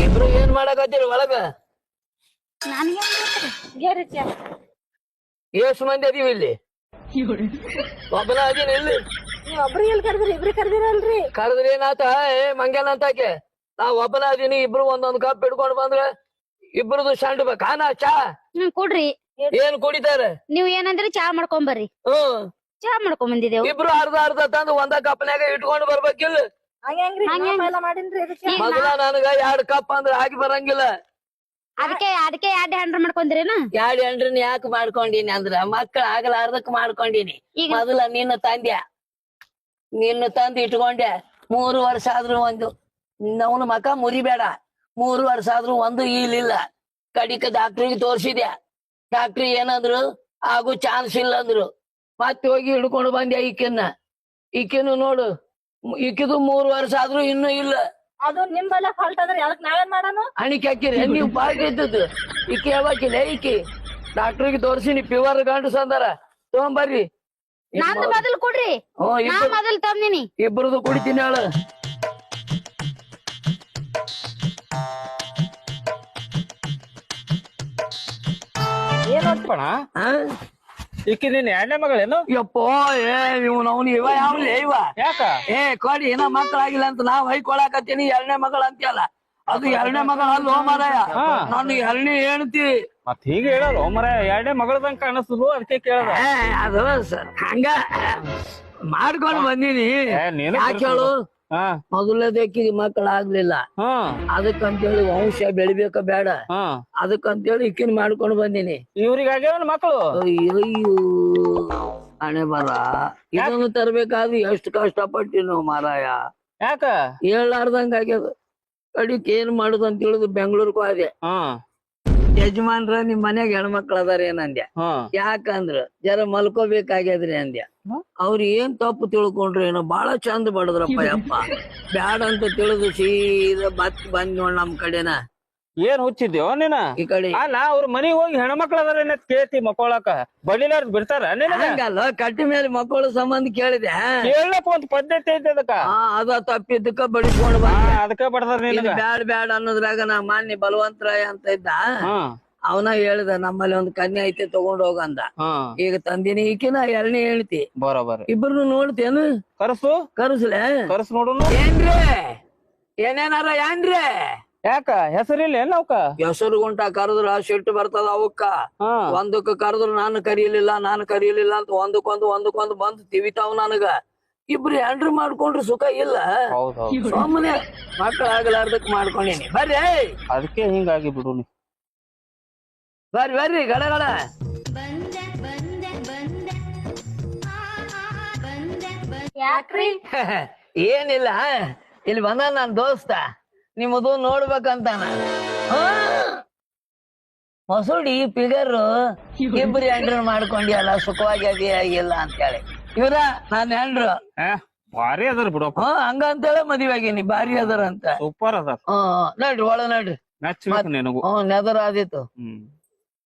ಇಬ್ರು ಏನ್ ಮಾಡಕತ್ತೀರಿ ಒಳಗ? ಎಷ್ಟ್ ಮಂದಿ ಅದೀವಿ ಇಲ್ಲಿ? ಒಬ್ಬನ ಅದೀನಿ ಇಲ್ಲಿ. ಒಬ್ರು ಎಲ್ಲಿ ಕರ್ದ್ರಿ? ಇಬ್ರು ಕರ್ದಿರಲ್ರಿ? ಕರೆದ್ರಿ ಏನಾತ? ಮಂಗ್ಯಾನ ಅಂತಾಕೆ ನಾ ಒಬ್ಬನ ಅದೀನಿ. ಇಬ್ರು ಒಂದೊಂದ್ ಕಪ್ ಹಿಡ್ಕೊಂಡ್ ಬಂದ್ರೆ ಇಬ್ರದು ಸಂಡ್ ಬೇಕಾ ನಾ ಚಾ? ಕೊಡ್ರಿ. ಏನ್ ಕುಡಿತಾರೆ? ನೀವ್ ಏನಂದ್ರಿ ಚಾ ಮಾಡ್ಕೊಂಬರ್ರಿ. ಚಾ ಮಾಡ್ಕೊಂಡ್ ಬಂದಿದ್ದೇವ್. ಇಬ್ರು ಅರ್ಧ ಅರ್ಧ ತಂದು ಒಂದ ಕಪ್ನ್ಯಾಗ ಇಟ್ಕೊಂಡ್ ಬರ್ಬೇಕಿಲ್ಲ? ಮೊದಲ ನನಗ 2 ಕಪ್ ಅಂದ್ರ ಹಾಕಿ ಬರಂಗಿಲ್ಲ. ಅದಕ್ಕೆ ಎರಡ್ ಹ್ಯಾಂಡ್ರ್ ಮಾಡ್ಕೊಂಡ್ರೇನ? 2 ಹೆಂಡ್ರನ್ ಯಾಕೆ ಮಾಡ್ಕೊಂಡಿನಿ ಅಂದ್ರ ಮಕ್ಳ ಆಗಲಾರ್ದಕ್ ಮಾಡ್ಕೊಂಡಿನಿ. ಮೊದಲ ನಿನ್ನ ತಂದ್ ಇಟ್ಕೊಂಡೆ. 3 ವರ್ಷ ಆದ್ರೂ ಒಂದು ನವನ ಮಕ ಮುರಿಬೇಡ. 3 ವರ್ಷ ಆದ್ರೂ ಒಂದು ಇಲ್ಲಿಲ್ಲ. ಕಡಿಕ ಡಾಕ್ಟ್ರಿಗೆ ತೋರ್ಸಿದ್ಯಾ. ಡಾಕ್ಟ್ರಿ ಏನಂದ್ರು? ಆಗು ಚಾನ್ಸ್ ಇಲ್ಲ ಅಂದ್ರು. ಮತ್ತೆ ಹೋಗಿ ಹಿಡ್ಕೊಂಡು ಬಂದ್ಯಾ ಈಕಿನ್ನು ನೋಡು. ಈಕಿದು 3 ವರ್ಷ ಆದ್ರೂ ಇನ್ನೂ ಇಲ್ಲ. ಅದು ನಿಂಬಲ್ಲ ಫಾಲ್ಟ್ ಅದ್ರಿ, ಅದಕ್ಕೆ ನಾವೇನ್ ಮಾಡೋಣ? ಅಣಿಕೆ ಹಾಕಿರಿ ನೀವು ಪಾರ್ಟಿ ಇದ್ದದ್ದು. ಈಕಿ ಯಾವಾಕಿಲ್ಲ ಈಕಿ ಡಾಕ್ಟ್ರಿಗೆ ತೋರ್ಸಿನಿ. ಪ್ಯೂರ್ ಗಂಡಸ ಅಂದಾರ. ತಗೊಂಬರ್ರಿ. ನಂದು ಮೊದಲು ಕೊಡ್ರಿ. ಮೊದಲು ತಂದಿನಿ. ಇಬ್ರದು ಕುಡಿತೀನಿ ಹೇಳ. ಏನಂತಣ ಈಕಿ ನೀನ್ 2ನೇ ಮಗಳೇನು? ಯಪ್ಪೋ ಅವ್ನು ಇವ ಯಾವ್ಲಿ ಇವ? ಯಾಕ? ಕೊಡಿ ಇನ್ನ ಮಕ್ಕಳಾಗಿಲ್ಲ ಅಂತ ನಾವ್ ಹೊಯ್ಕೊಳಕತ್ತೀನಿ. 2ನೇ ಮಗಳ ಅಂತೀಯಲ್ಲ, ಅದು 2ನೇ ಮಗಳ ಅಲ್ಲ ಮಾರಾಯ. ನಾನು 2ನೇ ಹೇಳ್ತಿ. ಮತ್ ಹೀಗೆ ಹೇಳಲ್ಲ ಮರ. 2ನೇ ಮಗಳದಂಗ ಕಾಣಿಸ್ತದ, ಅದಕ್ಕೆ ಕೇಳದ. ಅದು ಹಂಗ ಮಾಡ್ಕೊಂಡ್ ಬಂದೀನಿ. ಯಾಕೆ ಹೇಳು? ಮೊದಲನೇದಕ್ಕಿಗೆ ಮಕ್ಕಳಾಗ್ಲಿಲ್ಲ. ಅದಕ್ಕಂತೇಳಿ ವಂಶ ಬೆಳಿಬೇಕ ಬೇಡ, ಅದಕ್ಕಂತೇಳಿ ಇಕ್ಕಿನ ಮಾಡ್ಕೊಂಡು ಬಂದೀನಿ. ಇವ್ರಿಗಾಗ್ಯಾವ ಮಕ್ಕಳು? ಅಯ್ಯೋ ಹಣೆ ಬರ. ಇದನ್ನು ತರ್ಬೇಕಾದ್ರೆ ಎಷ್ಟು ಕಷ್ಟಪಟ್ಟಿನೋ ಮಾರಾಯ. ಯಾಕ? ಹೇಳಾರ್ದಂಗ ಆಗ್ಯದ. ಕಡಿಕ್ ಏನ್ ಮಾಡುದು ಅಂತ ಹೇಳಿದ್ರು ಬೆಂಗ್ಳೂರ್ಗೂ ಅದೇ. ಯಜಮಾನ್ರ ನಿಮ್ ಮನ್ಯಾಗ ಹೆಣ್ಮಕ್ಳ ಅದಾರ ಏನಂದ್ಯ. ಯಾಕಂದ್ರ ಜರ ಮಲ್ಕೋಬೇಕಾಗ್ಯದ್ರಿ ಅಂದ್ಯ. ಅವ್ರ ಏನ್ ತಪ್ಪು ತಿಳ್ಕೊಂಡ್ರಿ ಏನೋ. ಬಾಳ ಚಂದ ಬಡದ್ರಪ್ಪ ಯಪ್ಪ. ಬ್ಯಾಡ ಅಂತ ತಿಳಿದು ಸೀದಾ ಬಂದ್ ನೋಡ್ ನಮ್ ಕಡೆನ. ಏನ್ ಹುಚ್ಚಿದ್ಯೋ ನೀನ? ಈ ಕಡೆ ಅಲ್ಲ ಅವ್ರ ಮನಿಗ್ ಹೋಗಿ ಹೆಣ್ಮಕ್ಳ ಅದಾರ ಏನ ಕೇಳ್ತಿ ಮಕ್ಕೊಳಕ? ಬಡಿಲಾರ್ದ್ ಬಿಡ್ತಾರ? ಹಂಗಲ್ಲ, ಕಟ್ಟಿ ಮೇಲೆ ಮಕ್ಕಳು ಸಂಬಂಧ ಕೇಳಿದೆ. ಕೇಳಕ್ ಒಂದ್ ಪದ್ಧತಿ ಐತಿ ಅದಕ್ಕ. ಅದ ತಪ್ಪಿದ್ದಕ್ಕ ಬಡಿಸ್ಕೊಂಡ್ ಬಂದ. ಅದಕ್ಕ ಬಡದಾರ ನೀನು. ಬ್ಯಾಡ ಅನ್ನೋದ್ರಾಗ ನಾ ಮಾನ್ಯ ಬಲವಂತರಾಯ ಅಂತ ಇದ್ದ. ಅವನ ಹೇಳ್ದ ನಮ್ಮಲ್ಲಿ ಒಂದ್ ಕನ್ಯೆ ಐತಿ ತಗೊಂಡ್ ಹೋಗಂದ. ಈಗ ತಂದಿನಿ. ಈಕಿನ 2ನೇ ಹೇಳ್ತಿ. ಬರೋಬರ್. ಇಬ್ರು ನೋಡ್ತೇನು? ಕರ್ಸ್ಲೆ ಕರ್ಸ್ ನೋಡು. ಏನ್ರಿ ಏನೇನಾರ ಏನ್ರಿ? ಯಾಕ ಹೆಸರಿಲ್ಲ ಏನ್ ಅವಕ್ಕ? ಹೆಸರು ಗುಂಟ ಕರೆದ್ರ ಸಿಟ್ಟು ಬರ್ತದ ಅವಕ್ಕ. ಒಂದಕ್ಕ ಕರೆದ್ರು ನಾನು ಕರೀಲಿಲ್ಲ ಅಂತ ಒಂದಕ್ಕೊಂದು ಬಂದು ತಿವಿತಾವ್ ನನಗ. ಇಬ್ರು ಹೆಂಡ್ರು ಮಾಡ್ಕೊಂಡ್ರು ಸುಖ ಇಲ್ಲ. ಸುಮ್ಮನೆ ಮಕ್ಕಳ ಆಗ್ಲಾರ್ದಕ್ ಮಾಡ್ಕೊಂಡೇನಿ. ಬರ್ರಿ. ಅದಕ್ಕೆ ಹಿಂಗಾಗಿ ಬಿಡು ನೀ. ಬರ್ರಿ ಗಡಗಡ. ಯಾಕ್ರಿ? ಏನಿಲ್ಲ, ಇಲ್ಲಿ ಬಂದ ನನ್ ದೋಸ್ತ ನಿಮ್ಮದು ನೋಡ್ಬೇಕಂತಾನ. ಮಸೂಡಿ ಫಿಗರ್ ಇಬ್ರು ಹೆಂಡ್ರು ಮಾಡ್ಕೊಂಡಿಯಲ್ಲ, ಸುಖವಾಗಿ ಅದಿಯಾಗಿಲ್ಲ ಅಂತೇಳಿ ಇವ್ರ ನಾನ್ ಹೆಂಡ್ರು. ಭಾರಿ ಅದಾರ ಬಿಡಪ್ಪ. ಹಂಗಂತೇಳಿ ಮದ್ವೆ ಆಗೀನಿ. ಭಾರಿ ಅದಾರ ಅಂತ. ಸೂಪರ್ ಅದಾರ. ನಡ್ರಿ ಒಳ ನಡ್ರಿ. ನೆದರ್ ಆದಿತ್ತು.